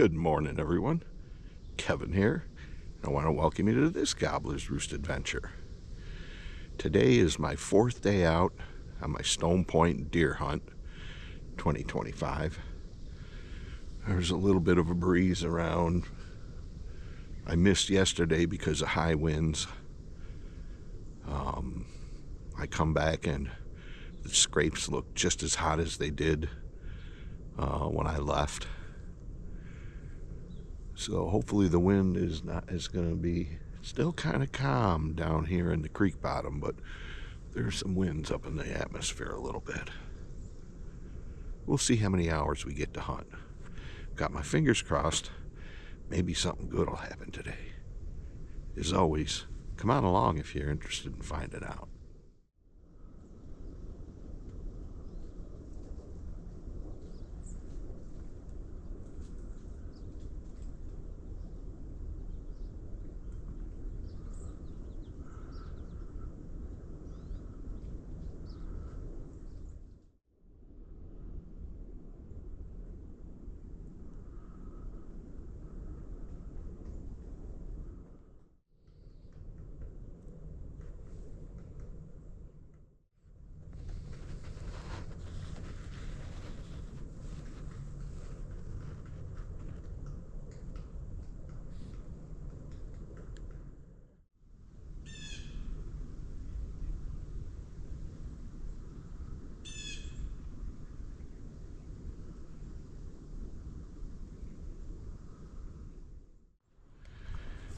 Good morning, everyone. Kevin here. I want to welcome you to this Gobbler's Roost adventure. Today is my fourth day out on my Stone Point deer hunt 2025. There's a little bit of a breeze around. I missed yesterday because of high winds. I come back and the scrapes look just as hot as they did when I left. So hopefully the wind is going to be still kind of calm down here in the creek bottom, but there's some winds up in the atmosphere a little bit. We'll see how many hours we get to hunt. Got my fingers crossed. Maybe something good will happen today. As always, come on along if you're interested in finding out.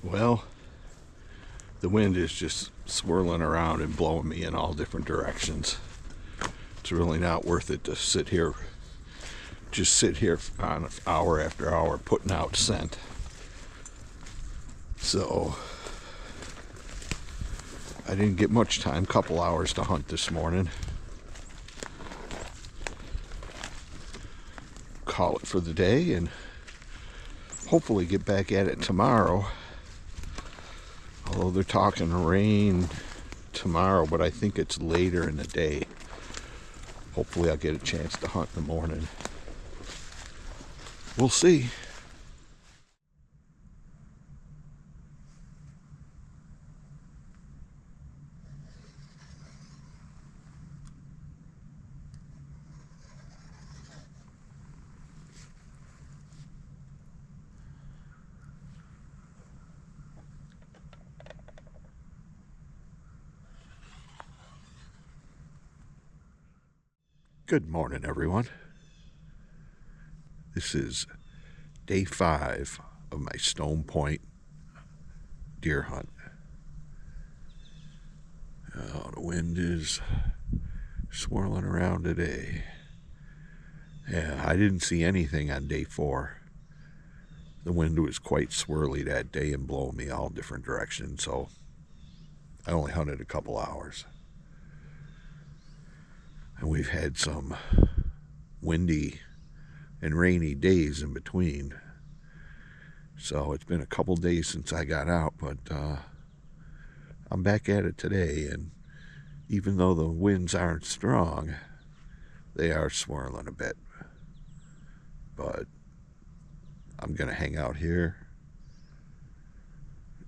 Well, the wind is just swirling around and blowing me in all different directions. It's really not worth it to sit here on hour after hour putting out scent. So I didn't get much time, couple hours to hunt this morning. Call it for the day and hopefully get back at it tomorrow. Although they're talking rain tomorrow, but I think it's later in the day. Hopefully I'll get a chance to hunt in the morning. We'll see. Good morning, everyone. This is day 5 of my Stone Point deer hunt. The wind is swirling around today. Yeah, I didn't see anything on day 4. The wind was quite swirly that day and blowing me all different directions, so I only hunted a couple hours. And we've had some windy and rainy days in between. So it's been a couple days since I got out, but I'm back at it today. And even though the winds aren't strong, they are swirling a bit. But I'm going to hang out here,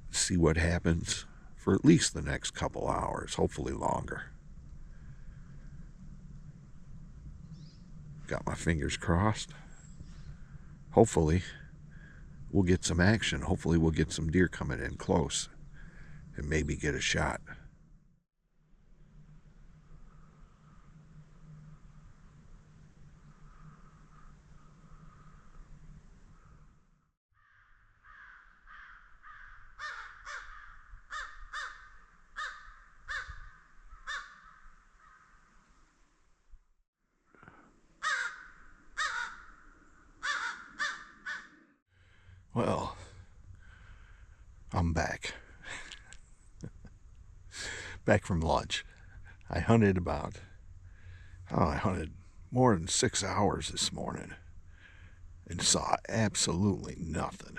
see what happens for at least the next couple hours, hopefully longer. Got my fingers crossed. Hopefully we'll get some action. Hopefully we'll get some deer coming in close and maybe get a shot. Well, I'm back. Back from lunch. I hunted I hunted more than 6 hours this morning and saw absolutely nothing.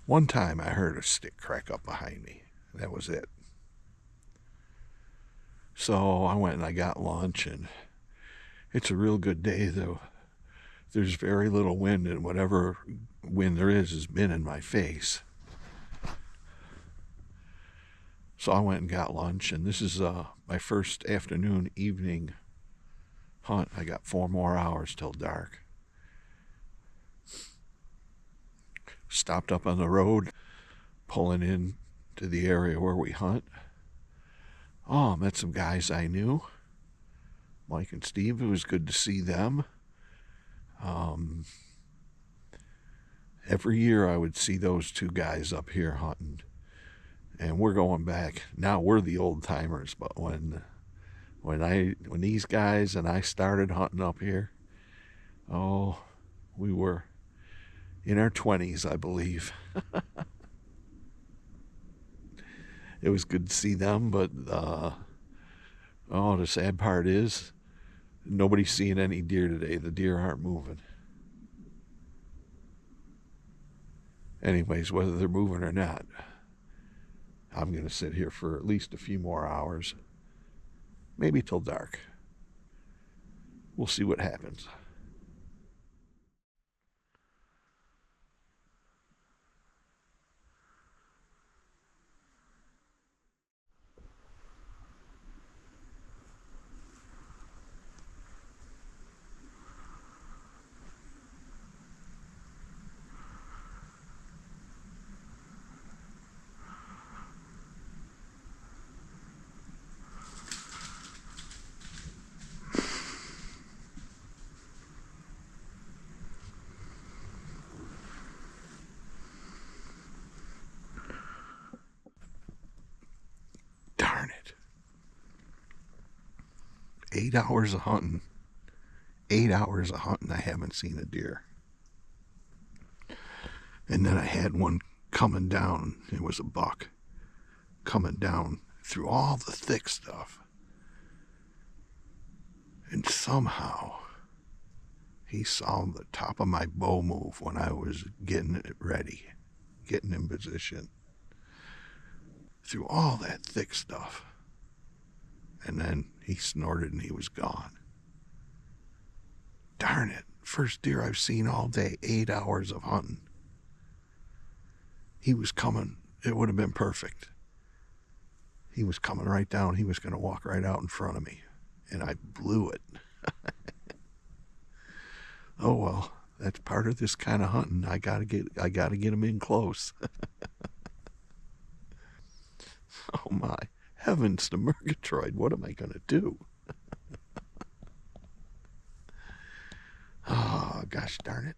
One time I heard a stick crack up behind me. That was it. So I went and I got lunch, and it's a real good day though. there's very little wind, and whatever wind there is has been in my face. So I went and got lunch, and this is my first afternoon evening hunt. I got 4 more hours till dark. Stopped up on the road, pulling in to the area where we hunt. Oh, met some guys I knew, Mike and Steve. It was good to see them. Every year I would see those 2 guys up here hunting, and we're going back. Now we're the old timers, but when these guys and I started hunting up here, oh, we were in our 20s, I believe. It was good to see them, but the sad part is nobody's seeing any deer today. The deer aren't moving. Anyways, whether they're moving or not, I'm going to sit here for at least a few more hours, maybe till dark. We'll see what happens. Darn it. 8 hours of hunting. 8 hours of hunting, I haven't seen a deer. And then I had one coming down. It was a buck coming down through all the thick stuff. And somehow he saw the top of my bow move when I was getting it ready, getting in position. Through all that thick stuff. And then he snorted and he was gone. Darn it. First deer I've seen all day. 8 hours of hunting. He was coming. It would have been perfect. He was coming right down. He was going to walk right out in front of me. And I blew it. Oh well, that's part of this kind of hunting. I gotta get him in close. Oh my heavens to Murgatroyd, what am I gonna do? Oh, gosh darn it.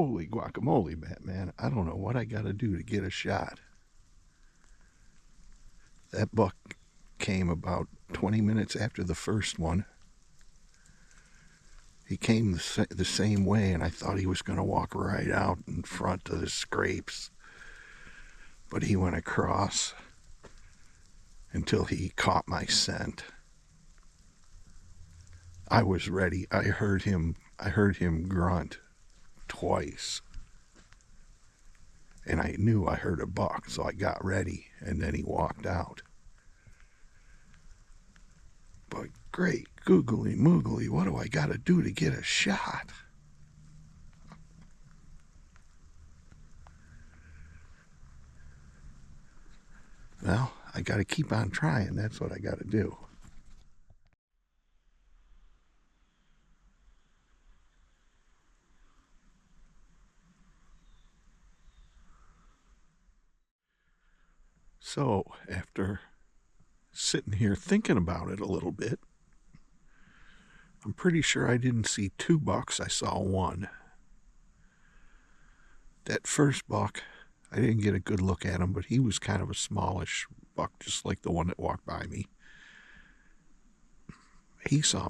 Holy guacamole, Batman. I don't know what I got to do to get a shot. That buck came about 20 minutes after the first one. He came the same way, and I thought he was going to walk right out in front of the scrapes. But he went across until he caught my scent. I was ready. I heard him grunt twice. And I knew I heard a buck, so I got ready, and then he walked out. But great googly moogly, what do I got to do to get a shot? Well, I got to keep on trying. That's what I got to do. So, after sitting here thinking about it a little bit, I'm pretty sure I didn't see 2 bucks. I saw 1. That first buck, I didn't get a good look at him, but he was kind of a smallish buck, just like the one that walked by me. He saw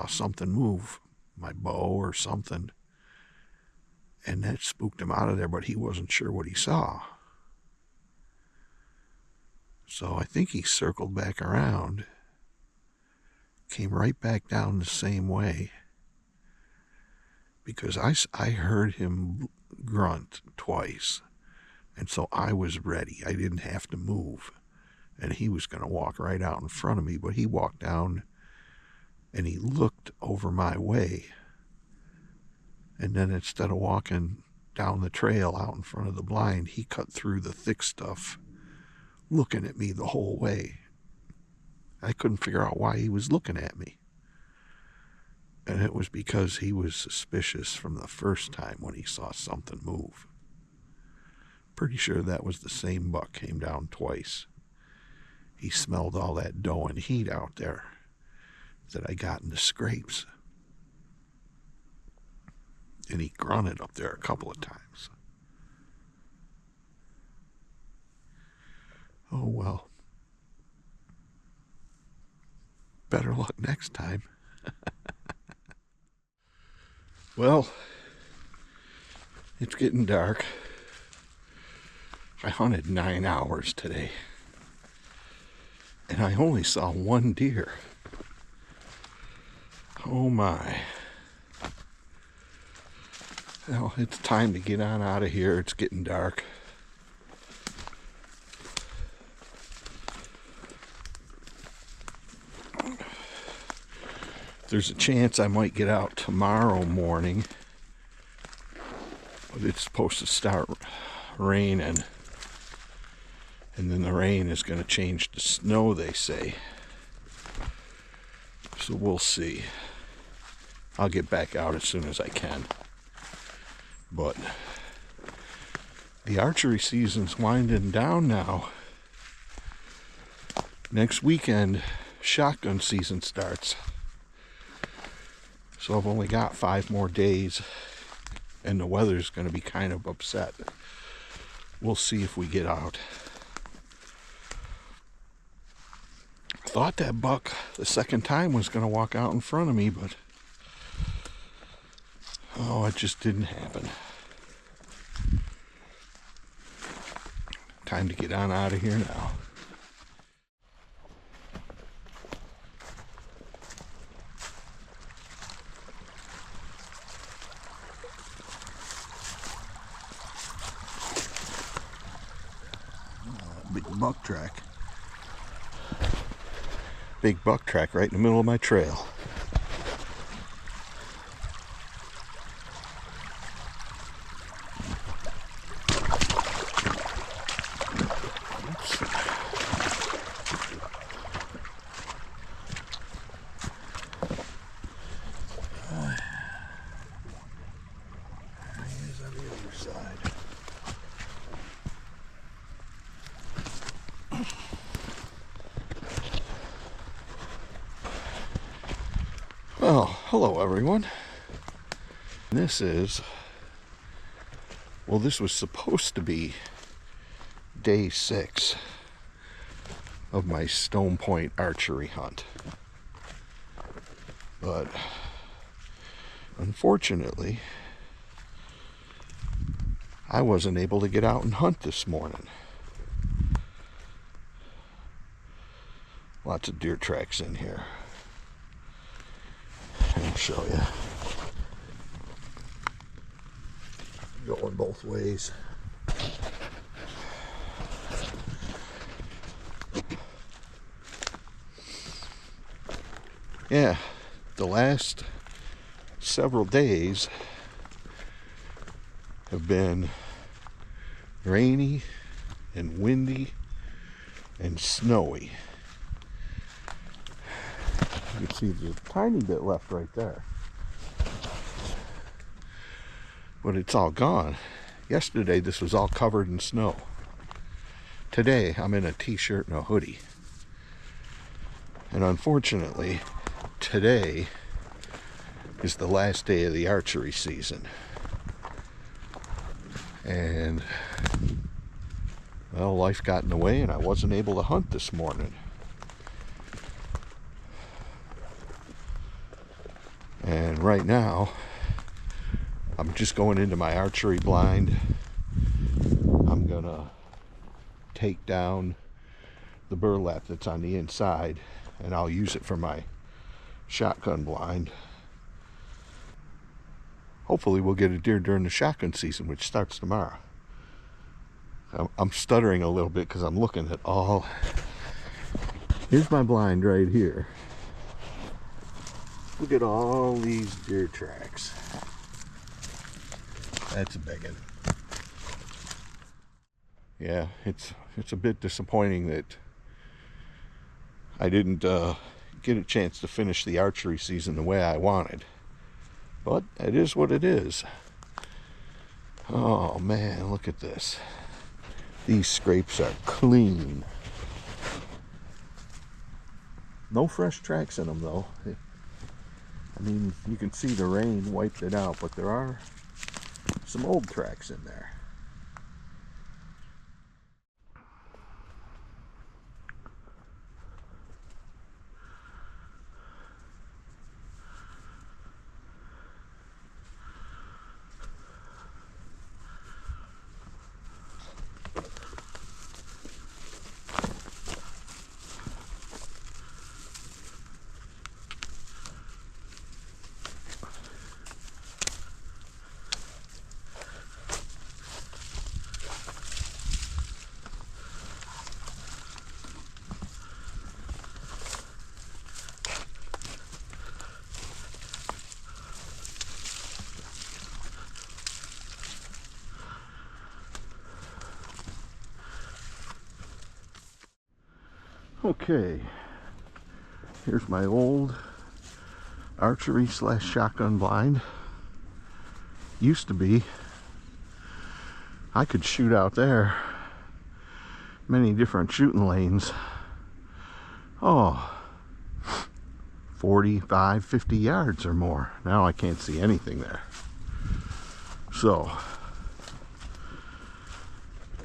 something move, my bow or something, and that spooked him out of there, but he wasn't sure what he saw. So I think he circled back around, came right back down the same way, because I heard him grunt twice, and so I was ready. I didn't have to move, and he was going to walk right out in front of me, but he walked down, and he looked over my way, and then instead of walking down the trail out in front of the blind, he cut through the thick stuff, looking at me the whole way. I couldn't figure out why he was looking at me. And it was because he was suspicious from the first time when he saw something move. Pretty sure that was the same buck came down twice. He smelled all that dough and heat out there that I got in the scrapes. And he grunted up there a couple of times. Oh well. Better luck next time. Well, it's getting dark. I hunted 9 hours today, and I only saw 1 deer. Oh my. Well, it's time to get on out of here. It's getting dark. There's a chance I might get out tomorrow morning, but it's supposed to start raining, and then the rain is going to change to snow, they say. So we'll see. I'll get back out as soon as I can. But the archery season's winding down now. Next weekend, shotgun season starts. So I've only got 5 more days, and the weather's going to be kind of upset. We'll see if we get out. I thought that buck the second time was going to walk out in front of me, but oh, it just didn't happen. Time to get on out of here now. Big buck track. Big buck track right in the middle of my trail. Well, hello everyone. This is Well, this was supposed to be day 6 of my Stone Point archery hunt. But unfortunately, I wasn't able to get out and hunt this morning. Lots of deer tracks in here. I'll show you. Going both ways. Yeah, the last several days have been rainy and windy and snowy. You can see there's a tiny bit left right there. But it's all gone. Yesterday this was all covered in snow. Today I'm in a t-shirt and a hoodie. And unfortunately, today is the last day of the archery season. And well, life got in the way and I wasn't able to hunt this morning. And right now, I'm just going into my archery blind. I'm gonna take down the burlap that's on the inside and I'll use it for my shotgun blind. Hopefully we'll get a deer during the shotgun season, which starts tomorrow. I'm stuttering a little bit because I'm looking at all. Here's my blind right here. Look at all these deer tracks. That's a big one. Yeah, it's a bit disappointing that I didn't get a chance to finish the archery season the way I wanted. But it is what it is. Oh man, look at this. These scrapes are clean. No fresh tracks in them though. I mean, you can see the rain wiped it out, but there are some old tracks in there. Okay, here's my old archery / shotgun blind. Used to be, I could shoot out there many different shooting lanes. Oh, 45, 50 yards or more. Now I can't see anything there. So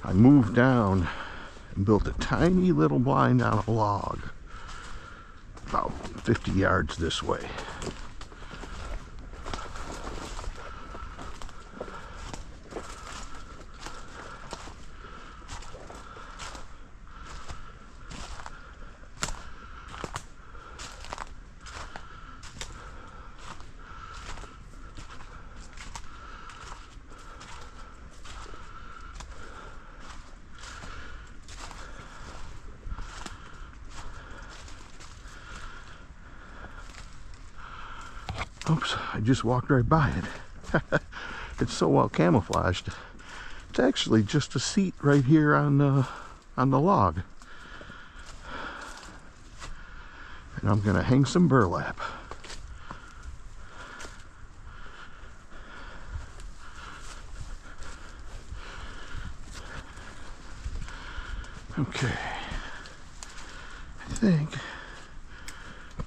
I moved down and built a tiny little blind on a log about 50 yards this way. Oops, I just walked right by it. It's so well camouflaged. It's actually just a seat right here on the log. And I'm gonna hang some burlap. Okay, I think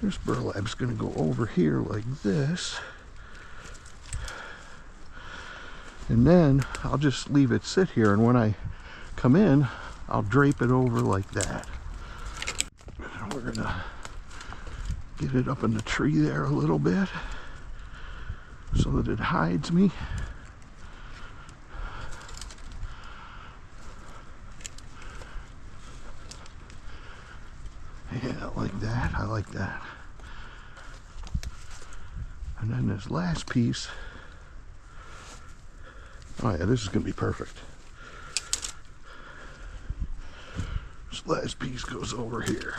this burlap's gonna go over here like this. And then I'll just leave it sit here, and when I come in, I'll drape it over like that. And we're gonna get it up in the tree there a little bit so that it hides me. Yeah, like that. I like that. And then this last piece, oh yeah, this is gonna be perfect. This last piece goes over here.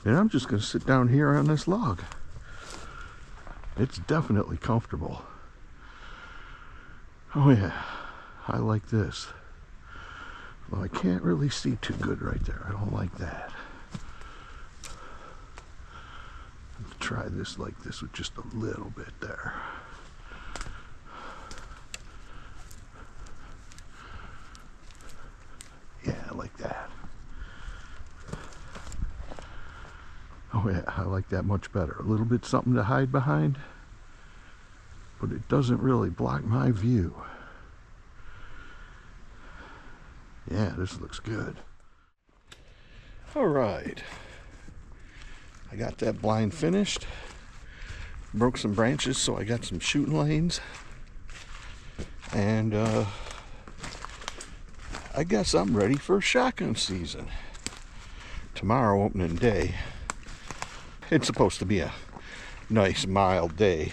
And I'm just gonna sit down here on this log. It's definitely comfortable. Oh yeah, I like this. Well, I can't really see too good right there. I don't like that. Let's try this like this with just a little bit there. Yeah, like that. Oh yeah, I like that much better. A little bit something to hide behind, but it doesn't really block my view. Yeah, this looks good. All right, I got that blind finished. Broke some branches, so I got some shooting lanes. And I guess I'm ready for shotgun season. Tomorrow, opening day. It's supposed to be a nice, mild day.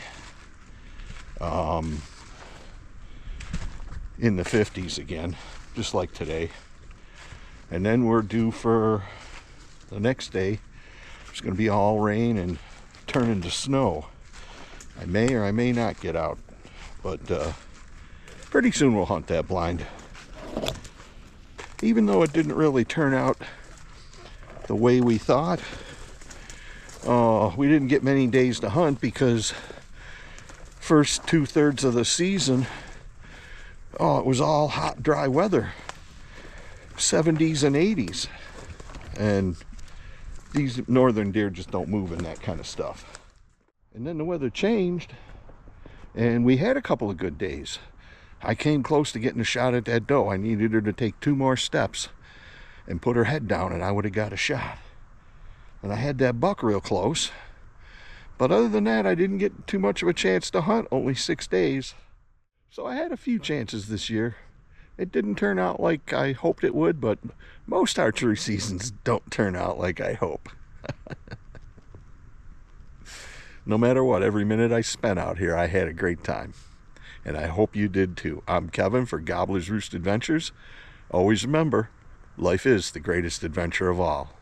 In the 50s again, just like today. And then we're due for the next day. It's going to be all rain and turn into snow. I may or I may not get out, but pretty soon we'll hunt that blind. Even though it didn't really turn out the way we thought, we didn't get many days to hunt because first 2/3 of the season, it was all hot, dry weather, 70s and 80s, and these northern deer just don't move in that kind of stuff. And then the weather changed, and we had a couple of good days. I came close to getting a shot at that doe. I needed her to take 2 more steps and put her head down, and I would have got a shot. And I had that buck real close. But other than that, I didn't get too much of a chance to hunt, only 6 days. So I had a few chances this year. It didn't turn out like I hoped it would, but most archery seasons don't turn out like I hope. No matter what, every minute I spent out here, I had a great time. And I hope you did too. I'm Kevin for Gobbler's Roost Adventures. Always remember, life is the greatest adventure of all.